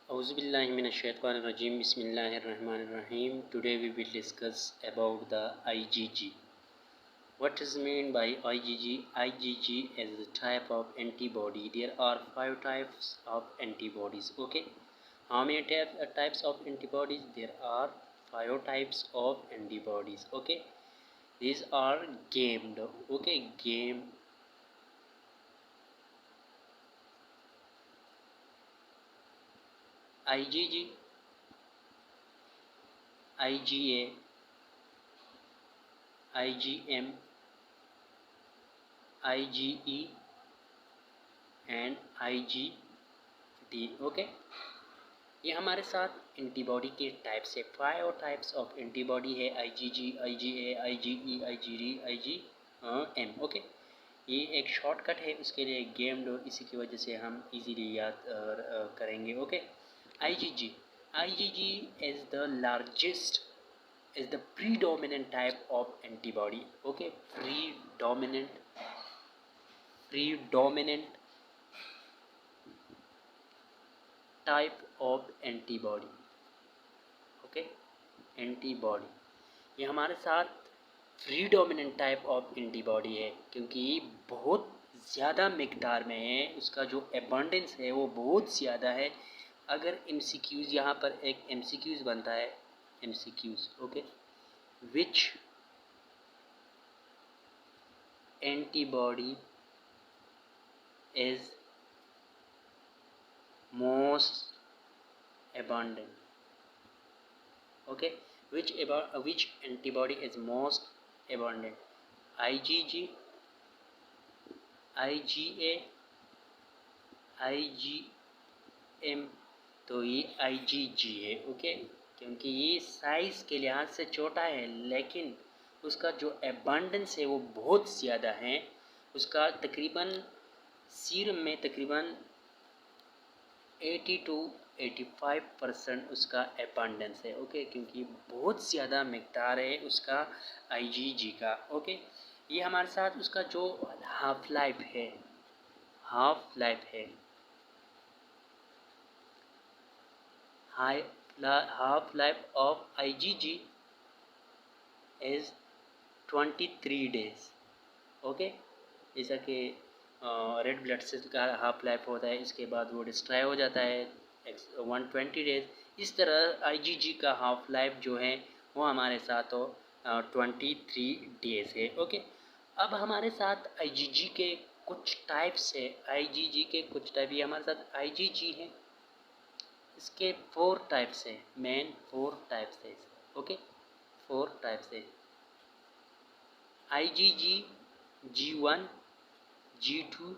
Auzubillahiminash-shaytanir-rajim. Bismillahir-rahmanir-rahim. Today we will discuss about the IgG. What is mean by IgG? IgG is a type of antibody. There are 5 types of antibodies. Okay. How many types of antibodies? There are 5 types of antibodies. Okay. These are gamed. Okay. Game. IgG, IgA, IgM, IgE and IgD. Okay, ये हमारे साथ antibody के types है। 5 types of antibody है। IgG, IgA, IgE, IgD, IgM. Okay, ये एक shortcut है, उसके लिए गेम्ड, इसी की वजह से हम इजीली याद करेंगे। Okay, IgG. IgG is the largest, is the predominant type of antibody. Okay, predominant type of antibody. Okay, antibody ये हमारे साथ प्रीडोमिनेंट टाइप ऑफ एंटीबॉडी है, क्योंकि बहुत ज़्यादा मिकदार में है, उसका जो एबंडेंस है वो बहुत ज़्यादा है। अगर MCQs यहाँ पर एक MCQs बनता है, MCQs. Okay, which antibody is most abundant. Okay, which antibody is most abundant? IgG, IgA, IgM. तो ये IgG है। ओके, क्योंकि ये साइज के लिहाज से छोटा है, लेकिन उसका जो एबंडेंस है वो बहुत ज़्यादा है। उसका तकरीबन सीरम में तकरीबन 80 to 85% उसका एबंडेंस है। ओके, क्योंकि बहुत ज़्यादा मिकदार है उसका IgG का। ओके, ये हमारे साथ उसका जो हाफ लाइफ है, half life of IgG is 23 days. Okay, जैसा कि रेड ब्लड सेल का हाफ लाइफ होता है, इसके बाद वो डिस्ट्रॉय हो जाता है 120 डेज। इस तरह IgG का हाफ लाइफ जो है वो हमारे साथ 23 डेज है। ओके, अब हमारे साथ IgG के कुछ टाइप्स है। IgG के कुछ टाइप, ये हमारे साथ IgG है, इसके 4 टाइप्स है, मेन 4 टाइप्स है। ओके, 4 टाइप्स है। IgG G1, G2,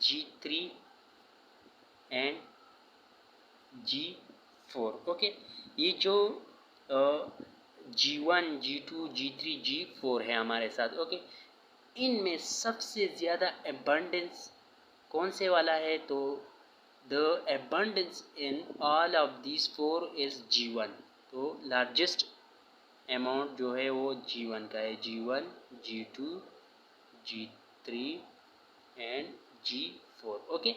G3 and G4. Okay, ये जो G1, G2, G3, G4 है हमारे साथ। ओके, इनमें सबसे ज़्यादा एबंडेंस कौन से वाला है? तो the abundance in all of this 4 is G1। तो लार्जेस्ट अमाउंट जो है वो G1 का है। G1, G2, G3 and G4. Okay,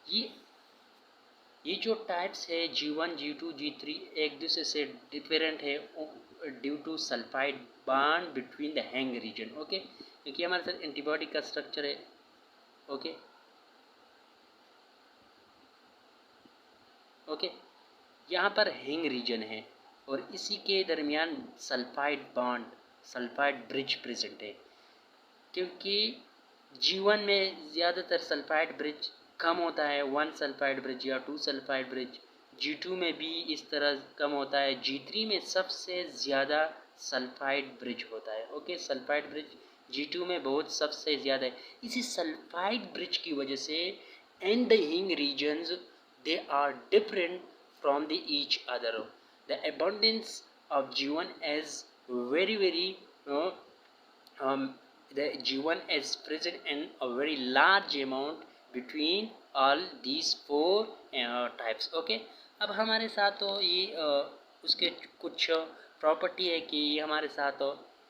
ये जो टाइप्स है G1, G2, G3 एक दूसरे से डिफरेंट है due to sulphide bond between the hinge region. Okay, क्योंकि हमारे साथ एंटीबॉडी का स्ट्रक्चर है। ओके, यहाँ पर हैंग रीजन है और इसी के दरमियान sulphide bond, sulphide bridge present है। क्योंकि G1 में ज़्यादातर सल्फाइड ब्रिज कम होता है, 1 सल्फाइड ब्रिज या 2 सल्फाइड ब्रिज। G2 में भी इस तरह कम होता है। G3 में सबसे ज़्यादा सल्फाइड ब्रिज होता है। ओके, सल्फाइड ब्रिज G2 में बहुत सबसे ज़्यादा है। इसी सल्फाइड ब्रिज की वजह से and the hinge regions they are different from the each other. The abundance of G1 is very the G1 is present in a very large amount between all these 4 types. Okay, अब हमारे साथ तो ये उसके कुछ property है कि ये हमारे साथ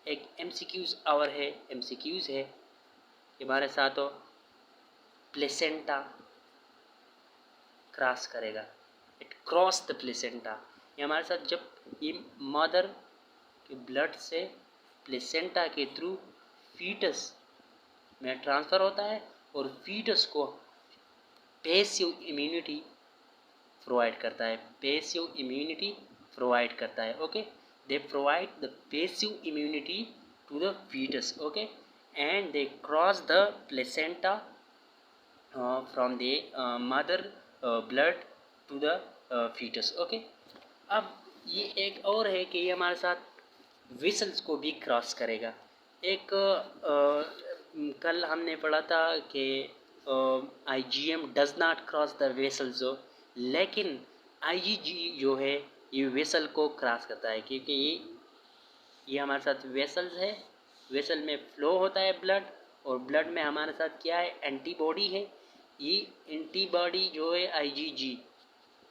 एक MCQs आवर है, MCQs है हमारे साथ प्लेसेंटा क्रॉस करेगा, इट क्रॉस द प्लेसेंटा। ये हमारे साथ जब ये मदर के ब्लड से प्लेसेंटा के थ्रू फीटस में ट्रांसफ़र होता है और फीटस को पैसिव इम्यूनिटी प्रोवाइड करता है, पैसिव इम्यूनिटी प्रोवाइड करता है। Okay, they provide the passive immunity to the foetus. Okay, and they cross the placenta from the mother blood to the foetus. Okay, अब ये एक और है कि ये हमारे साथ वेसल्स को भी क्रॉस करेगा। एक कल हमने पढ़ा था कि IgM does not cross the vessels, लेकिन IgG जो है ये वेसल को क्रॉस करता है, क्योंकि ये हमारे साथ वेसल्स है, वेसल में फ्लो होता है ब्लड, और ब्लड में हमारे साथ क्या है, एंटीबॉडी है। ये एंटीबॉडी जो है IgG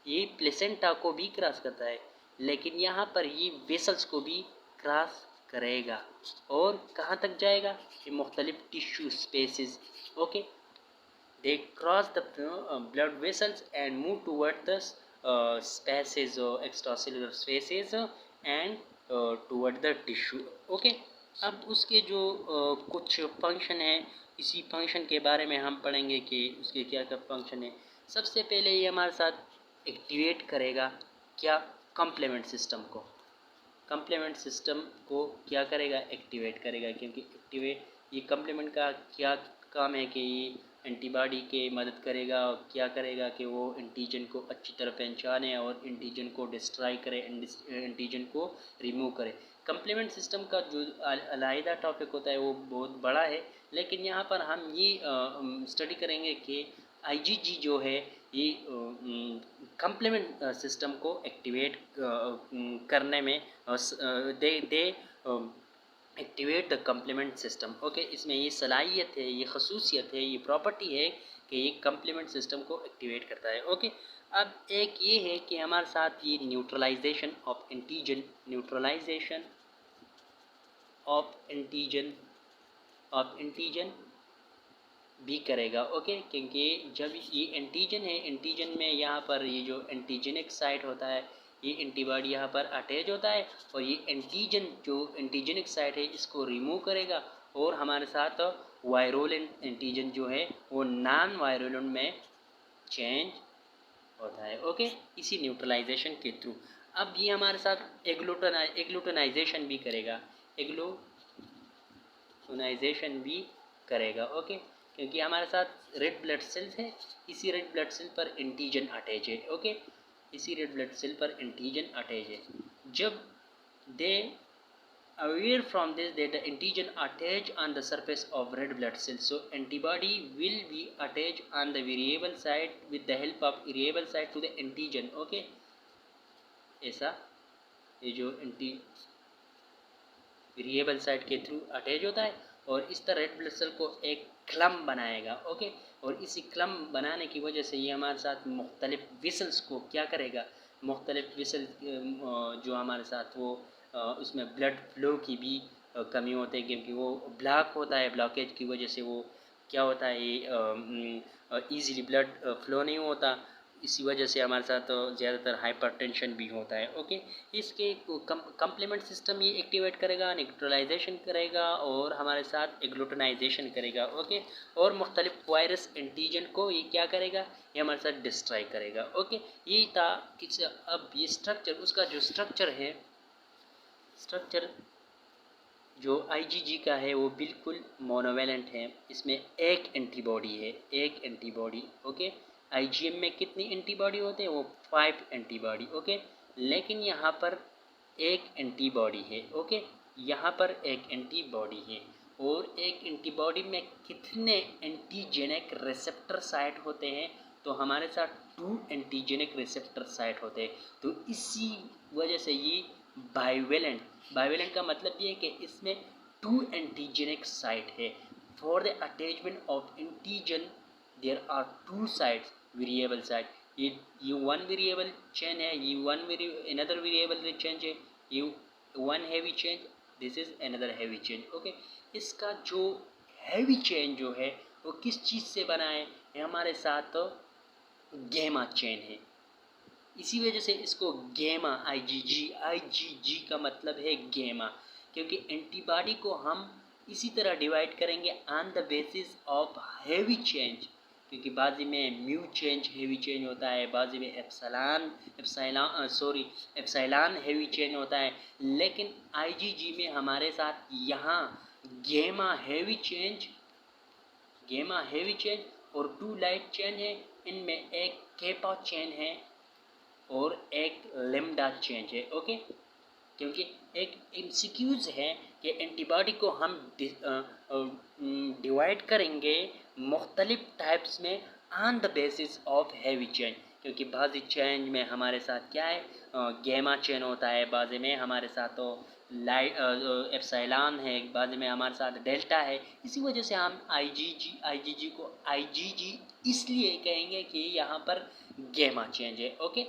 ये प्लेसेंटा को भी क्रॉस करता है, लेकिन यहाँ पर ये वेसल्स को भी क्रॉस करेगा और कहाँ तक जाएगा, ये मुख्तलिफ tissue spaces. Okay, they cross the blood vessels and move toward the spaces or extracellular spaces and toward the tissue. Okay, अब उसके जो कुछ फंक्शन है, इसी फंक्शन के बारे में हम पढ़ेंगे कि उसके क्या क्या फंक्शन है। सबसे पहले ये हमारे साथ एक्टिवेट करेगा क्या, कम्प्लीमेंट सिस्टम को। कम्प्लीमेंट सिस्टम को क्या करेगा, एक्टिवेट करेगा, क्योंकि एक्टिवेट ये कम्प्लीमेंट का क्या काम है कि ये एंटीबॉडी के मदद करेगा, और क्या करेगा कि वो एंटीजन को अच्छी तरह पहचाने और एंटीजन को डिस्ट्रॉय करे, एंटीजन को रिमूव करे। कम्प्लीमेंट सिस्टम का जो अलहदा टॉपिक होता है वो बहुत बड़ा है, लेकिन यहाँ पर हम ये स्टडी करेंगे कि IgG जो है ये कम्प्लीमेंट सिस्टम को एक्टिवेट करने में they activate the complement system. Okay, इसमें ये सलाहियत है, ये खसूसियत है, ये प्रॉपर्टी है कि ये कम्प्लीमेंट सिस्टम को एक्टिवेट करता है। ओके, अब एक ये है कि हमारे साथ ये neutralisation of antigen, neutralisation of antigen भी करेगा। ओके, क्योंकि जब ये एंटीजन है, एंटीजन में यहाँ पर ये जो एंटीजेनिक साइट होता है, ये एंटीबॉडी यहाँ पर अटैच होता है, और ये एंटीजन जो एंटीजेनिक साइट है इसको रिमूव करेगा, और हमारे साथ वायरोलेंट एंटीजन जो है वो नॉन वायरोलेंट में चेंज होता है। ओके, इसी न्यूट्रलाइजेशन के थ्रू। अब ये हमारे साथ एग्लूटनाइजेशन भी करेगा, एग्लूटनाइजेशन भी करेगा। ओके, क्योंकि हमारे साथ रेड ब्लड सेल्स है, इसी रेड ब्लड सेल पर एंटीजन अटैच है। ओके, इसी रेड ब्लड सेल पर एंटीजन अटैच है। जब दे aware from this that the antigen attach on the surface of red blood cells, so antibody will be attached on the variable site with the help of variable site to the antigen. Okay, ऐसा ये जो anti variable site के through attach होता है, और इस तरह red blood cell को एक क्लम बनाएगा। ओके, और इसी क्लम बनाने की वजह से ये हमारे साथ मुख्तलिफ विसल्स को क्या करेगा, मुख्तलिफ विसल जो हमारे साथ वो उसमें ब्लड फ्लो की भी कमी होती है, क्योंकि वो ब्लॉक होता है, ब्लॉकेज की वजह से वो क्या होता है, ये ईज़िली ब्लड फ्लो नहीं होता, इसी वजह से हमारे साथ ज़्यादातर हाइपरटेंशन भी होता है। ओके, इसके कम्प्लीमेंट सिस्टम ये एक्टिवेट करेगा, न्यूट्रलाइजेशन करेगा, और हमारे साथ एग्लूटनाइजेशन करेगा। ओके, और मुख्तलिफ वायरस एंटीजन को ये क्या करेगा, ये हमारे साथ डिस्ट्रॉय करेगा। ओके, ये था कि अब ये स्ट्रक्चर, उसका जो स्ट्रक्चर है, स्ट्रक्चर जो IgG का है वो बिल्कुल मोनोवेलेंट है, इसमें एक एंटीबॉडी है, एक एंटीबॉडी। ओके, IgM में कितनी एंटीबॉडी होते हैं, वो 5 एंटीबॉडी। ओके, लेकिन यहाँ पर एक एंटीबॉडी है। ओके, यहाँ पर एक एंटीबॉडी है, और एक एंटीबॉडी में कितने एंटीजेनिक रिसेप्टर साइट होते हैं, तो हमारे साथ 2 एंटीजेनिक रिसेप्टर साइट होते हैं। तो इसी वजह से ये बाइवेलेंट, बाइवेलेंट का मतलब ये है कि इसमें 2 एंटीजेनिक साइट है। For the attachment of antigen there are 2 sites, variable site. ये वन वेरिएबल चेन है, ये अनदर वेरिएबल चेंज है, ये one heavy change, this is another heavy change. Okay, इसका जो हैवी चेंज जो है वो किस चीज़ से बना है? ये हमारे साथ तो गेमा चेन है। इसी वजह से इसको गेमा आईजीजी का मतलब है गेमा, क्योंकि एंटीबॉडी को हम इसी तरह डिवाइड करेंगे on the basis of heavy change, क्योंकि बाजी में म्यू चेंज हेवी चेंज होता है, बाजी में एप्सिलॉन हेवी चेंज होता है, लेकिन आईजीजी में हमारे साथ यहाँ गेमा हेवी चेंज और टू लाइट चेन है। इनमें एक केपा चेन है और एक लेमडा चेंज है। ओके, क्योंकि एक एमसीक्यूज है कि एंटीबॉडी को हम डिवाइड करेंगे मुख्तलिफ टाइप्स में on the basis of heavy chain, क्योंकि बाज़ी चेंज में हमारे साथ क्या है, गेमा चेन होता है, बाज़ी में हमारे साथ तो लाइट एप्सिलॉन है, बाज़ी में हमारे साथ डेल्टा है। इसी वजह से हम आईजीजी को आईजीजी इसलिए कहेंगे कि यहाँ पर गेमा चेंज है। ओके,